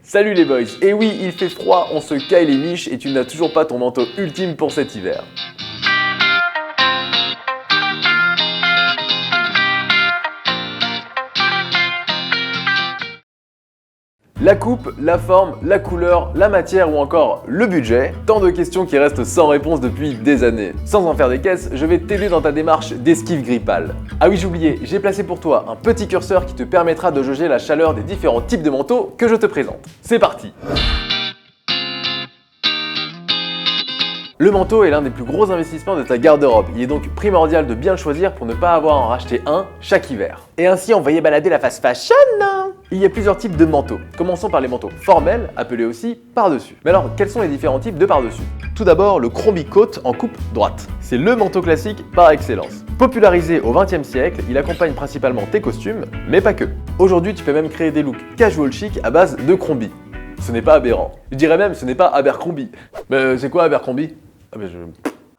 Salut les boys, et oui, il fait froid, on se caille les miches et tu n'as toujours pas ton manteau ultime pour cet hiver. La coupe, la forme, la couleur, la matière ou encore le budget, tant de questions qui restent sans réponse depuis des années. Sans en faire des caisses, je vais t'aider dans ta démarche d'esquive grippale. Ah oui, j'oubliais, j'ai placé pour toi un petit curseur qui te permettra de jauger la chaleur des différents types de manteaux que je te présente. C'est parti! Le manteau est l'un des plus gros investissements de ta garde-robe. Il est donc primordial de bien le choisir pour ne pas avoir à en racheter un chaque hiver. Et ainsi envoyer balader la fast fashion. Il y a plusieurs types de manteaux. Commençons par les manteaux formels, appelés aussi par-dessus. Mais alors, quels sont les différents types de par-dessus? Tout d'abord, le Crombie Coat en coupe droite. C'est le manteau classique par excellence. Popularisé au XXe siècle, il accompagne principalement tes costumes, mais pas que. Aujourd'hui, tu peux même créer des looks casual chic à base de Crombie. Ce n'est pas aberrant. Je dirais même, ce n'est pas Abercrombie. Mais c'est quoi Abercrombie?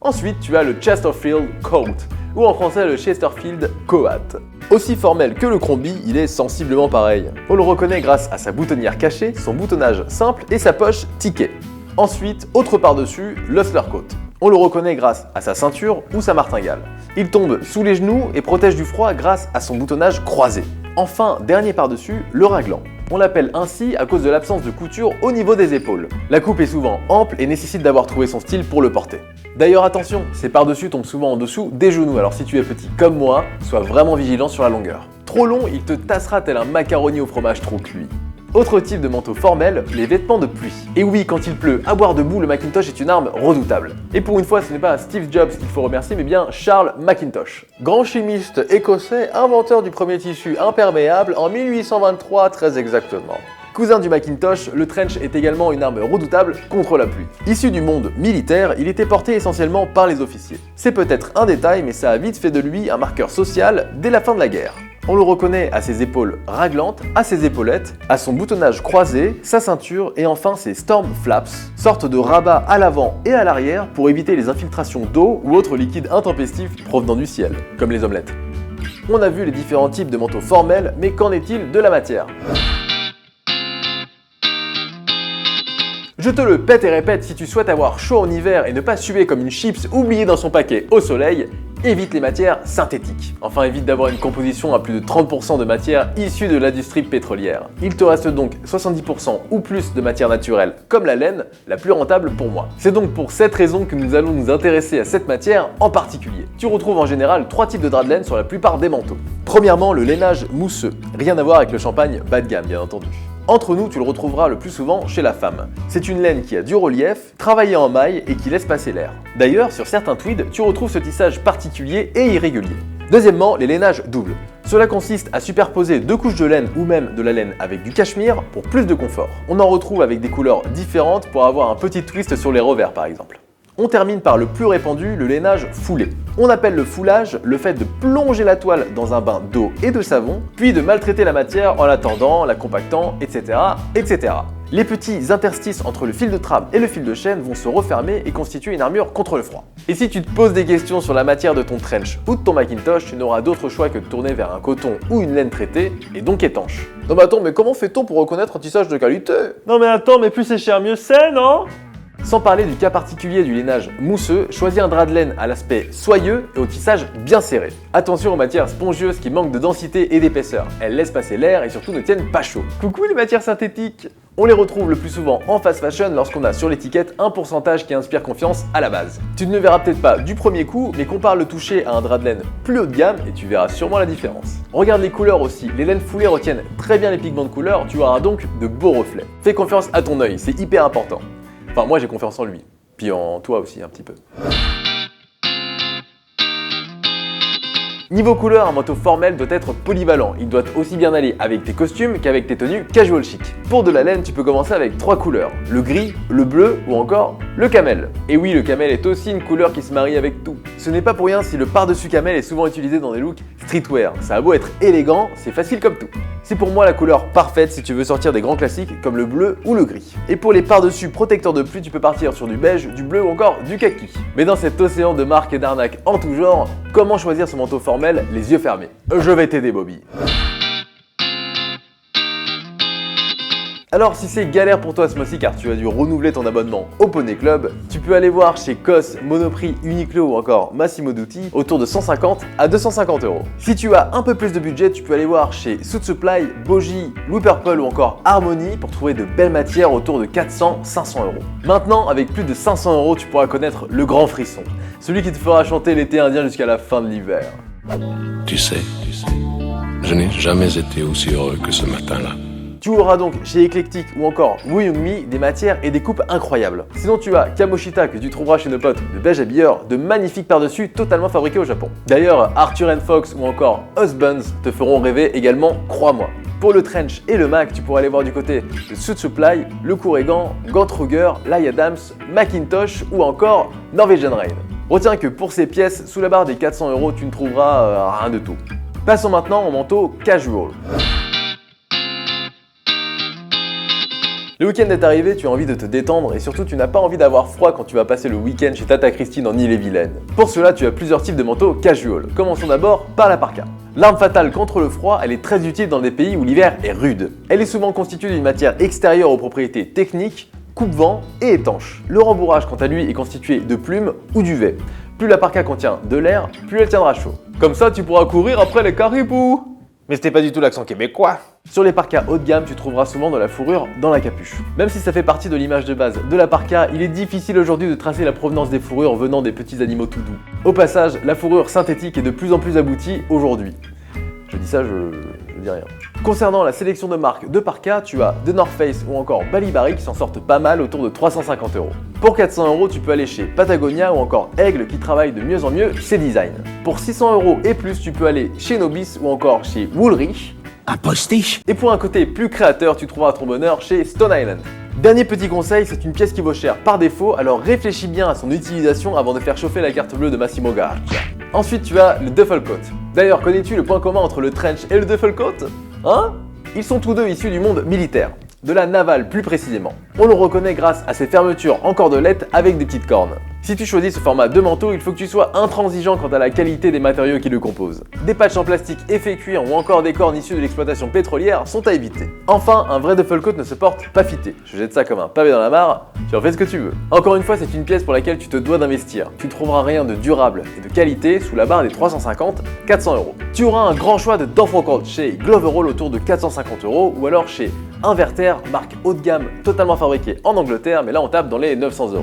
Ensuite, tu as le Chesterfield Coat, ou en français le Chesterfield Coat. Aussi formel que le Crombie, il est sensiblement pareil. On le reconnaît grâce à sa boutonnière cachée, son boutonnage simple et sa poche ticket. Ensuite, autre par-dessus, l'Hustler Coat. On le reconnaît grâce à sa ceinture ou sa martingale. Il tombe sous les genoux et protège du froid grâce à son boutonnage croisé. Enfin, dernier par-dessus, le raglan. On l'appelle ainsi à cause de l'absence de couture au niveau des épaules. La coupe est souvent ample et nécessite d'avoir trouvé son style pour le porter. D'ailleurs attention, ces par-dessus tombent souvent en dessous des genoux, alors si tu es petit comme moi, sois vraiment vigilant sur la longueur. Trop long, il te tassera tel un macaroni au fromage trop cuit. Autre type de manteau formel, les vêtements de pluie. Et oui, quand il pleut, à boire debout, le Macintosh est une arme redoutable. Et pour une fois, ce n'est pas Steve Jobs qu'il faut remercier, mais bien Charles Mackintosh. Grand chimiste écossais, inventeur du premier tissu imperméable en 1823 très exactement. Cousin du Macintosh, le trench est également une arme redoutable contre la pluie. Issu du monde militaire, il était porté essentiellement par les officiers. C'est peut-être un détail, mais ça a vite fait de lui un marqueur social dès la fin de la guerre. On le reconnaît à ses épaules raglantes, à ses épaulettes, à son boutonnage croisé, sa ceinture et enfin ses storm flaps, sorte de rabat à l'avant et à l'arrière pour éviter les infiltrations d'eau ou autres liquides intempestifs provenant du ciel, comme les omelettes. On a vu les différents types de manteaux formels, mais qu'en est-il de la matière? Je te le pète et répète, si tu souhaites avoir chaud en hiver et ne pas suer comme une chips oubliée dans son paquet au soleil, évite les matières synthétiques. Enfin, évite d'avoir une composition à plus de 30% de matière issue de l'industrie pétrolière. Il te reste donc 70% ou plus de matière naturelle, comme la laine, la plus rentable pour moi. C'est donc pour cette raison que nous allons nous intéresser à cette matière en particulier. Tu retrouves en général 3 types de draps de laine sur la plupart des manteaux. Premièrement, le lainage mousseux. Rien à voir avec le champagne bas de gamme, bien entendu. Entre nous, tu le retrouveras le plus souvent chez la femme. C'est une laine qui a du relief, travaillée en maille et qui laisse passer l'air. D'ailleurs, sur certains tweeds, tu retrouves ce tissage particulier et irrégulier. Deuxièmement, les lainages doubles. Cela consiste à superposer 2 couches de laine ou même de la laine avec du cachemire pour plus de confort. On en retrouve avec des couleurs différentes pour avoir un petit twist sur les revers par exemple. On termine par le plus répandu, le lainage foulé. On appelle le foulage le fait de plonger la toile dans un bain d'eau et de savon, puis de maltraiter la matière en l'attendant, la compactant, etc., etc. Les petits interstices entre le fil de trame et le fil de chaîne vont se refermer et constituer une armure contre le froid. Et si tu te poses des questions sur la matière de ton trench ou de ton Macintosh, tu n'auras d'autre choix que de tourner vers un coton ou une laine traitée, et donc étanche. Non mais attends, mais comment fait-on pour reconnaître un tissage de qualité? Non mais attends, mais plus c'est cher, mieux c'est, non? Sans parler du cas particulier du lainage mousseux, choisis un drap de laine à l'aspect soyeux et au tissage bien serré. Attention aux matières spongieuses qui manquent de densité et d'épaisseur. Elles laissent passer l'air et surtout ne tiennent pas chaud. Coucou les matières synthétiques! On les retrouve le plus souvent en fast fashion lorsqu'on a sur l'étiquette un pourcentage qui inspire confiance à la base. Tu ne le verras peut-être pas du premier coup, mais compare le toucher à un drap de laine plus haut de gamme et tu verras sûrement la différence. Regarde les couleurs aussi, les laines foulées retiennent très bien les pigments de couleur, tu auras donc de beaux reflets. Fais confiance à ton œil, c'est hyper important. Enfin, moi j'ai confiance en lui. Puis en toi aussi, un petit peu. Niveau couleur, un manteau formel doit être polyvalent. Il doit aussi bien aller avec tes costumes qu'avec tes tenues casual chic. Pour de la laine, tu peux commencer avec 3 couleurs. Le gris, le bleu ou encore le camel. Et oui, le camel est aussi une couleur qui se marie avec tout. Ce n'est pas pour rien si le par-dessus camel est souvent utilisé dans des looks streetwear. Ça a beau être élégant, c'est facile comme tout. C'est pour moi la couleur parfaite si tu veux sortir des grands classiques comme le bleu ou le gris. Et pour les par-dessus protecteurs de pluie, tu peux partir sur du beige, du bleu ou encore du kaki. Mais dans cet océan de marques et d'arnaques en tout genre, comment choisir ce manteau formel les yeux fermés? Je vais t'aider Bobby. Alors si c'est galère pour toi ce mois-ci car tu as dû renouveler ton abonnement au Poney Club, tu peux aller voir chez COS, Monoprix, Uniqlo ou encore Massimo Dutti autour de 150 à 250 €. Si tu as un peu plus de budget, tu peux aller voir chez Suit Supply, Boji, Louis Purple ou encore Harmony pour trouver de belles matières autour de 400-500 €. Maintenant, avec plus de 500 €, tu pourras connaître le grand frisson, celui qui te fera chanter l'été indien jusqu'à la fin de l'hiver. Tu sais, je n'ai jamais été aussi heureux que ce matin-là. Tu auras donc chez Eclectic ou encore Wuyongmi des matières et des coupes incroyables. Sinon tu as Kamoshita que tu trouveras chez nos potes de Beige Habilleur, de magnifiques par-dessus totalement fabriqués au Japon. D'ailleurs Arthur & Fox ou encore Husbands te feront rêver également, crois-moi. Pour le trench et le Mac, tu pourras aller voir du côté de Suit Supply, Le Kourigan, Gantruger, Lie Adams, Macintosh ou encore Norwegian Rain. Retiens que pour ces pièces, sous la barre des 400 €, tu ne trouveras rien de tout. Passons maintenant au manteau casual. Le week-end est arrivé, tu as envie de te détendre et surtout tu n'as pas envie d'avoir froid quand tu vas passer le week-end chez Tata Christine en Ille-et-Vilaine. Pour cela, tu as plusieurs types de manteaux casual. Commençons d'abord par la parka. L'arme fatale contre le froid, elle est très utile dans des pays où l'hiver est rude. Elle est souvent constituée d'une matière extérieure aux propriétés techniques, coupe-vent et étanche. Le rembourrage, quant à lui, est constitué de plumes ou duvet. Plus la parka contient de l'air, plus elle tiendra chaud. Comme ça, tu pourras courir après les caribous. Mais c'était pas du tout l'accent québécois. Sur les parkas haut de gamme, tu trouveras souvent de la fourrure dans la capuche. Même si ça fait partie de l'image de base de la parka, il est difficile aujourd'hui de tracer la provenance des fourrures venant des petits animaux tout doux. Au passage, la fourrure synthétique est de plus en plus aboutie aujourd'hui. Je dis ça, je dis rien. Concernant la sélection de marques de parka, tu as The North Face ou encore Balibari qui s'en sortent pas mal autour de 350 €. Pour 400 €, tu peux aller chez Patagonia ou encore Aigle qui travaille de mieux en mieux ses designs. Pour 600 € et plus, tu peux aller chez Nobis ou encore chez Woolrich. Un postiche. Et pour un côté plus créateur, tu trouveras ton bonheur chez Stone Island. Dernier petit conseil, c'est une pièce qui vaut cher par défaut, alors réfléchis bien à son utilisation avant de faire chauffer la carte bleue de Massimo Garcia. Ensuite, tu as le duffel coat. D'ailleurs, connais-tu le point commun entre le trench et le duffel coat ? Hein ? Ils sont tous deux issus du monde militaire, de la navale plus précisément. On le reconnaît grâce à ses fermetures en cordelette avec des petites cornes. Si tu choisis ce format de manteau, il faut que tu sois intransigeant quant à la qualité des matériaux qui le composent. Des patchs en plastique effets cuir ou encore des cornes issues de l'exploitation pétrolière sont à éviter. Enfin, un vrai duffel coat ne se porte pas fité. Je jette ça comme un pavé dans la mare, tu en fais ce que tu veux. Encore une fois, c'est une pièce pour laquelle tu te dois d'investir. Tu ne trouveras rien de durable et de qualité sous la barre des 350-400 €. Tu auras un grand choix de duffel coat chez Gloverall autour de 450 € ou alors chez Inverter, marque haut de gamme totalement fabriquée en Angleterre, mais là on tape dans les 900 €.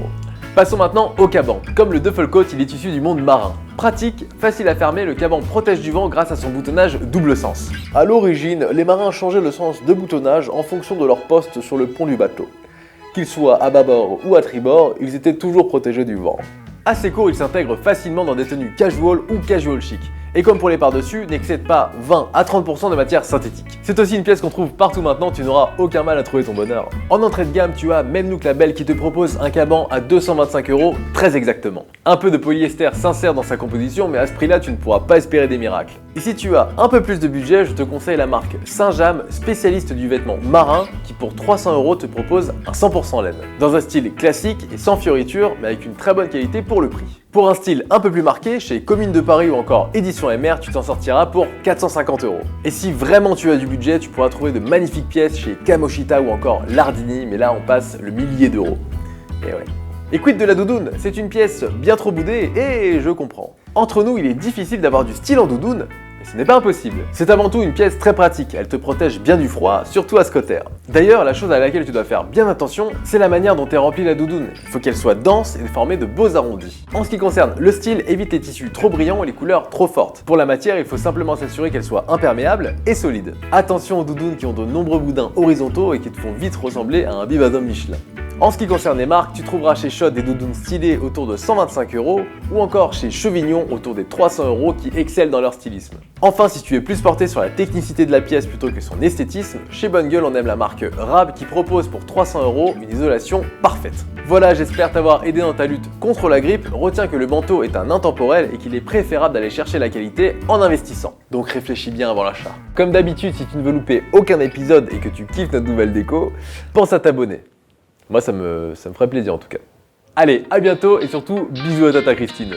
Passons maintenant au caban. Comme le duffel coat, il est issu du monde marin. Pratique, facile à fermer, le caban protège du vent grâce à son boutonnage double sens. À l'origine, les marins changeaient le sens de boutonnage en fonction de leur poste sur le pont du bateau. Qu'ils soient à bâbord ou à tribord, ils étaient toujours protégés du vent. Assez court, il s'intègre facilement dans des tenues casual ou casual chic. Et comme pour les par-dessus, n'excède pas 20 à 30% de matière synthétique. C'est aussi une pièce qu'on trouve partout maintenant, tu n'auras aucun mal à trouver ton bonheur. En entrée de gamme, tu as Memlook Label qui te propose un caban à 225 €, très exactement. Un peu de polyester s'insère dans sa composition, mais à ce prix-là, tu ne pourras pas espérer des miracles. Et si tu as un peu plus de budget, je te conseille la marque Saint-James, spécialiste du vêtement marin, qui pour 300 € te propose un 100% laine. Dans un style classique et sans fioritures, mais avec une très bonne qualité pour le prix. Pour un style un peu plus marqué, chez Commune de Paris ou encore Édition MR, tu t'en sortiras pour 450 €. Et si vraiment tu as du budget, tu pourras trouver de magnifiques pièces chez Kamoshita ou encore Lardini, mais là on passe le millier d'euros. Et ouais. Et quid de la doudoune? C'est une pièce bien trop boudée et je comprends. Entre nous, il est difficile d'avoir du style en doudoune, mais ce n'est pas impossible. C'est avant tout une pièce très pratique, elle te protège bien du froid, surtout à Scotter. D'ailleurs, la chose à laquelle tu dois faire bien attention, c'est la manière dont est remplie la doudoune. Il faut qu'elle soit dense et formée de beaux arrondis. En ce qui concerne le style, évite les tissus trop brillants et les couleurs trop fortes. Pour la matière, il faut simplement s'assurer qu'elle soit imperméable et solide. Attention aux doudounes qui ont de nombreux boudins horizontaux et qui te font vite ressembler à un bibendum Michelin. En ce qui concerne les marques, tu trouveras chez Schott des doudounes stylées autour de 125 € ou encore chez Chevignon autour des 300 € qui excellent dans leur stylisme. Enfin, si tu es plus porté sur la technicité de la pièce plutôt que son esthétisme, chez Bonne Gueule on aime la marque Rab qui propose pour 300 € une isolation parfaite. Voilà, j'espère t'avoir aidé dans ta lutte contre la grippe. Retiens que le manteau est un intemporel et qu'il est préférable d'aller chercher la qualité en investissant. Donc réfléchis bien avant l'achat. Comme d'habitude, si tu ne veux louper aucun épisode et que tu kiffes notre nouvelle déco, pense à t'abonner. Moi, ça me ferait plaisir en tout cas. Allez, à bientôt et surtout, bisous à Tata Christine.